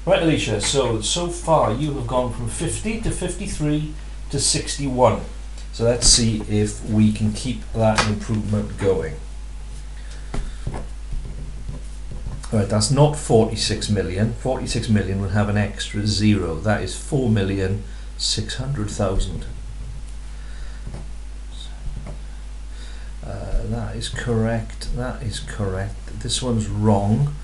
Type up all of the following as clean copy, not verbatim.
Right, Alicia, so far you have gone from 50 to 53 to 61. So let's see if we can keep that improvement going. Alright, that's not 46 million. 46 million would have an extra zero. That is 4,600,000. That is correct. That is correct. This one's wrong.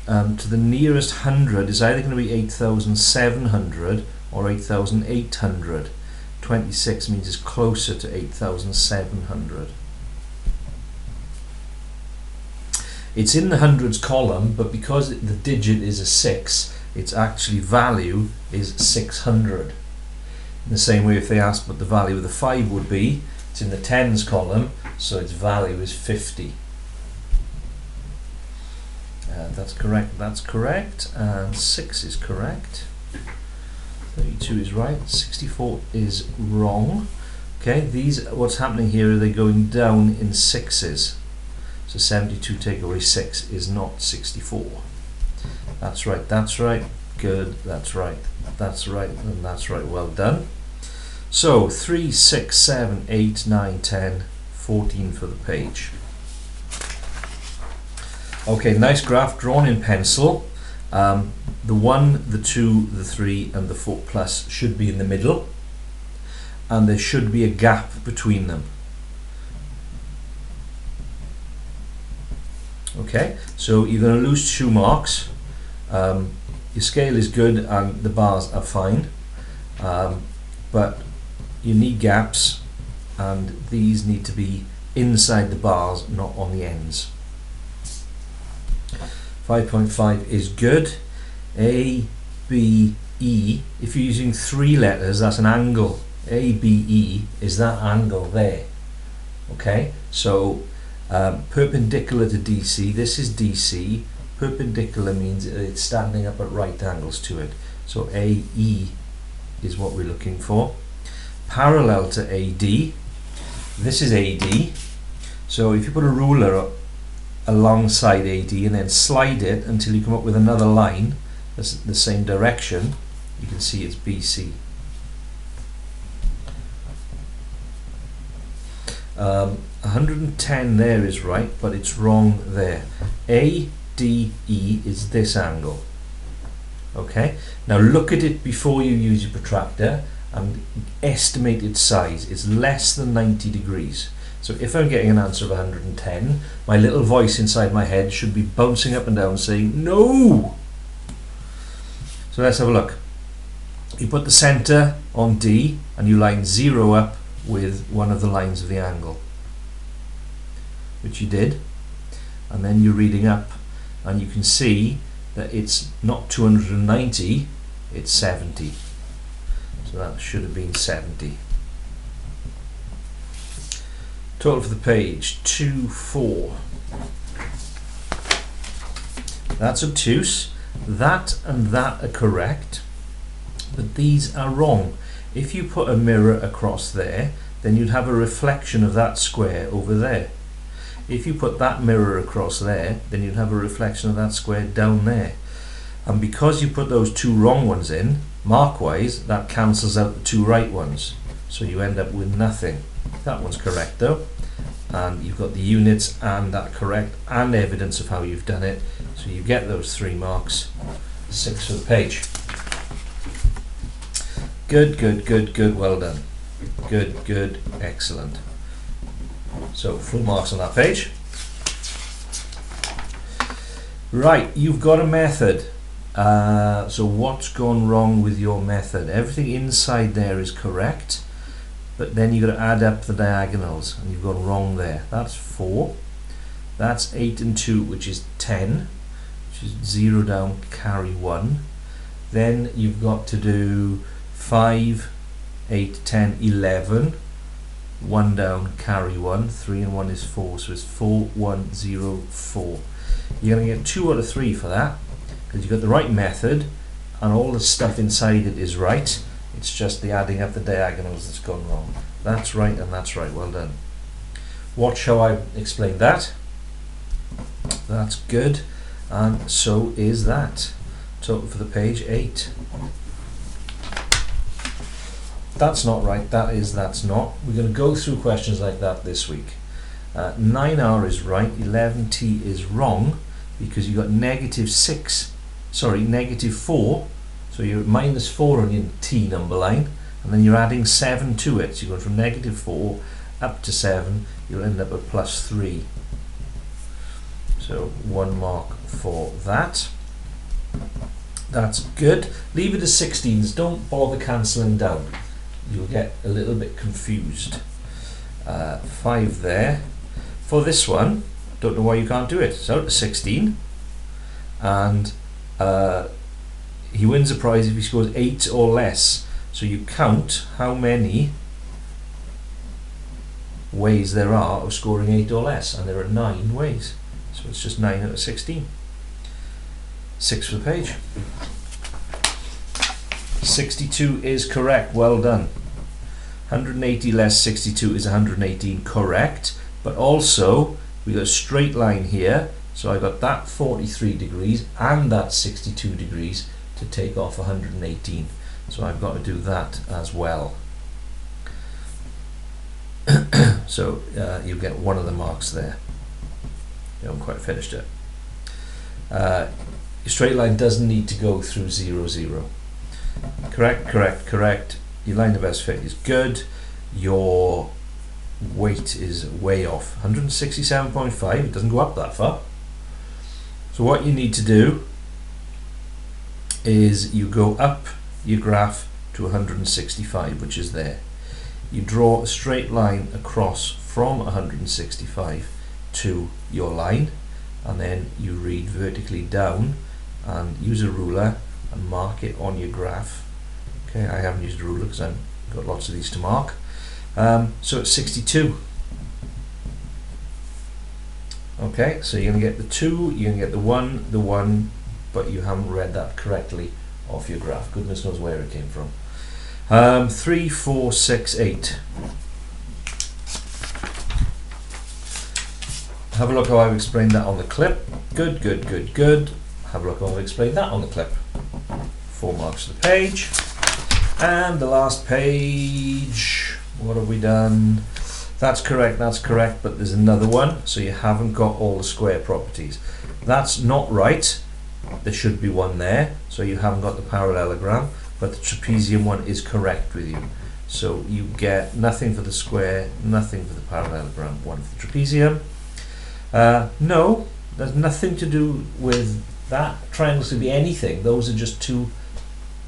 To the nearest hundred is either going to be 8,700 or 8,800. 26 means it's closer to 8,700. It's in the hundreds column, but because the digit is a 6, its actually value is 600. In the same way, if they asked what the value of the 5 would be, it's in the tens column, so its value is 50. That's correct, that's correct, and 6 is correct. 32 is right, 64 is wrong. Okay, these, what's happening here, are they going down in 6s? So 72 take away 6 is not 64. That's right, good, that's right, and that's right, well done. So 3, 6, 7, 8, 9, 10, 14 for the page. Okay, nice graph drawn in pencil. The 1, the 2, the 3 and the 4 plus should be in the middle, and there should be a gap between them. Okay, so you're going to lose 2 marks. Your scale is good and the bars are fine, but you need gaps, and these need to be inside the bars, not on the ends. 5.5 is good. A, B, E. If you're using 3 letters, that's an angle. A, B, E is that angle there. Okay, so perpendicular to DC, this is DC. Perpendicular means it's standing up at right angles to it. So AE is what we're looking for. Parallel to AD, this is AD. So if you put a ruler up alongside AD and then slide it until you come up with another line that's the same direction, you can see it's BC. 110 there is right, but it's wrong there. ADE is this angle. Okay, now look at it before you use your protractor and estimate its size. It's less than 90 degrees. So if I'm getting an answer of 110, my little voice inside my head should be bouncing up and down saying no. So let's have a look. You put the center on D and you line 0 up with one of the lines of the angle, which you did, and then you're reading up and you can see that it's not 290, it's 70. So that should have been 70. Total for the page, 2, 4. That's obtuse. That and that are correct, but these are wrong. If you put a mirror across there, then you'd have a reflection of that square over there. If you put that mirror across there, then you'd have a reflection of that square down there. And because you put those 2 wrong ones in, mark-wise, that cancels out the 2 right ones. So you end up with nothing. That one's correct though. And you've got the units and that correct and evidence of how you've done it. So you get those 3 marks. 6 for the page. Good, good, good, good, well done. Good, good, excellent. So full marks on that page. Right, you've got a method. So what's gone wrong with your method? Everything inside there is correct, but then you've got to add up the diagonals and you've gone wrong there. That's 4. That's 8 and 2, which is 10, which is 0 down, carry 1. Then you've got to do 5, 8, 10, 11, 1 down, carry 1, 3 and 1 is 4, so it's 4, 1, 0, 4. You're going to get 2 out of 3 for that, because you've got the right method and all the stuff inside it is right. It's just the adding up the diagonals that's gone wrong. That's right and that's right, well done. Watch how I explain that. That's good, and so is that. Total for the page 8. That's not right. That's not. We're going to go through questions like that this week. 9R is right. 11T is wrong because you got negative 4. So you're at minus 4 on your T number line, and then you're adding 7 to it. So you're going from negative 4 up to 7. You'll end up at plus 3. So 1 mark for that. That's good. Leave it as 16s. Don't bother cancelling down. You'll get a little bit confused. 5 there. For this one, don't know why you can't do it. It's out to 16. And he wins a prize if he scores 8 or less. So you count how many ways there are of scoring 8 or less. And there are 9 ways. So it's just 9 out of 16. 6 for the page. 62 is correct. Well done. 180 less 62 is 118. Correct. But also, we got a straight line here. So I got that 43 degrees and that 62 degrees to take off 118. So I've got to do that as well. So you get one of the marks there. You haven't quite finished it. Your straight line doesn't need to go through 0, 0. Correct, correct, correct. Your line of best fit is good. Your weight is way off. 167.5. It doesn't go up that far. So what you need to do is you go up your graph to 165, which is there. You draw a straight line across from 165 to your line, and then you read vertically down and use a ruler and mark it on your graph. Okay, I haven't used a ruler because I've got lots of these to mark. So it's 62. Okay, so you're going to get the 2, you're going to get the 1, but you haven't read that correctly off your graph. Goodness knows where it came from. 3, 4, 6, 8. Have a look how I've explained that on the clip. Good, good, good, good. Have a look how I've explained that on the clip. 4 marks to the page. And the last page, what have we done? That's correct, but there's another one, so you haven't got all the square properties. That's not right. There should be one there, so you haven't got the parallelogram, but the trapezium one is correct with you. So you get nothing for the square, nothing for the parallelogram, 1 for the trapezium. No, there's nothing to do with that. Triangles could be anything. Those are just 2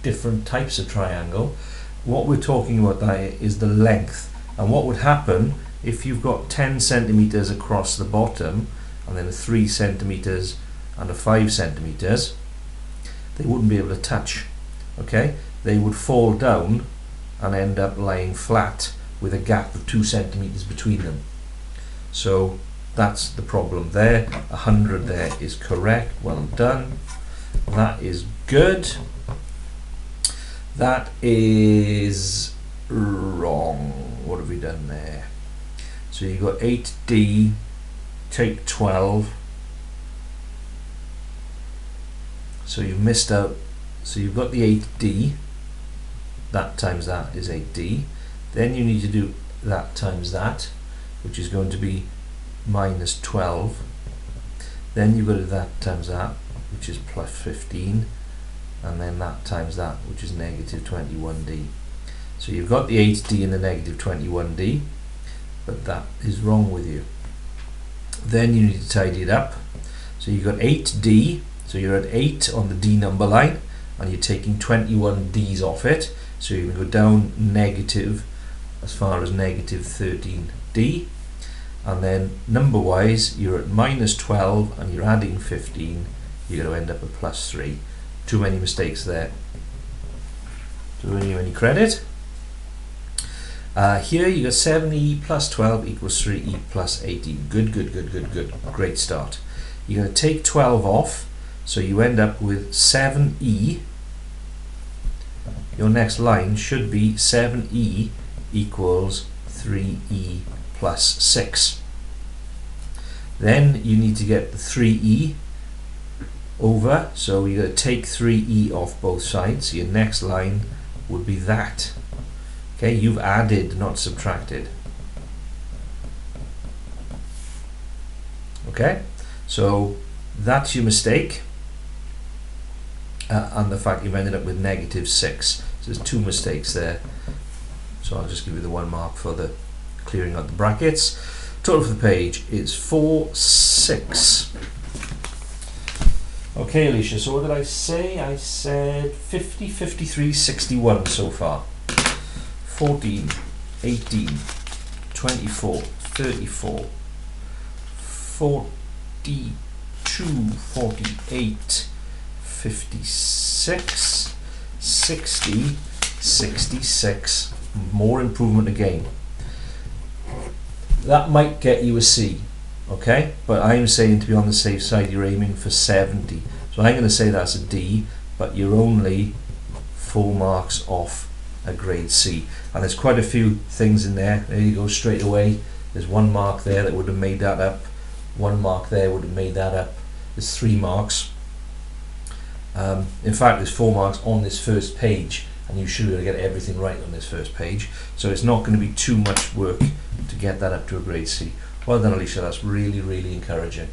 different types of triangle. What we're talking about there is the length. And what would happen if you've got 10 centimeters across the bottom and then 3 centimeters and a 5 centimeters, they wouldn't be able to touch. Okay, they would fall down and end up lying flat with a gap of 2 centimeters between them. So that's the problem there. 100 there is correct. Well done. That is good. That is wrong. What have we done there? So you got 8D, take 12. So you've missed out. So you've got the 8D. That times that is 8D. Then you need to do that times that, which is going to be minus 12. Then you've got to do that times that, which is plus 15. And then that times that, which is negative 21D. So you've got the 8D and the negative 21D, but that is wrong with you. Then you need to tidy it up. So you've got 8D, so you're at 8 on the D number line, and you're taking 21 Ds off it. So you can go down negative as far as negative 13D. And then number wise, you're at minus 12 and you're adding 15. You're going to end up at plus 3. Too many mistakes there. Doing you any credit. Here you got 7E plus 12 equals 3E plus 18. Good, good, good, good, good. Great start. You're going to take 12 off, so you end up with 7E. Your next line should be 7E equals 3E plus 6. Then you need to get the 3E over, so you're going to take 3e off both sides. Your next line would be that. Okay, you've added, not subtracted. Okay, so that's your mistake, and the fact you've ended up with -6. So there's 2 mistakes there. So I'll just give you the 1 mark for the clearing out the brackets. Total for the page is 4, 6. Okay, Alicia, so what did I say? I said 50, 53, 61 so far. 14, 18, 24, 34, 42, 48, 56, 60, 66. More improvement again. That might get you a C, okay? But I'm saying, to be on the safe side, you're aiming for 70. So I'm going to say that's a D, but you're only 4 marks off a grade C. And there's quite a few things in there. There you go, straight away. There's 1 mark there that would have made that up. 1 mark there would have made that up. There's 3 marks. In fact, there's 4 marks on this first page, and you should be able to get everything right on this first page. So it's not going to be too much work to get that up to a grade C. Well done, Alisha. That's really, really encouraging.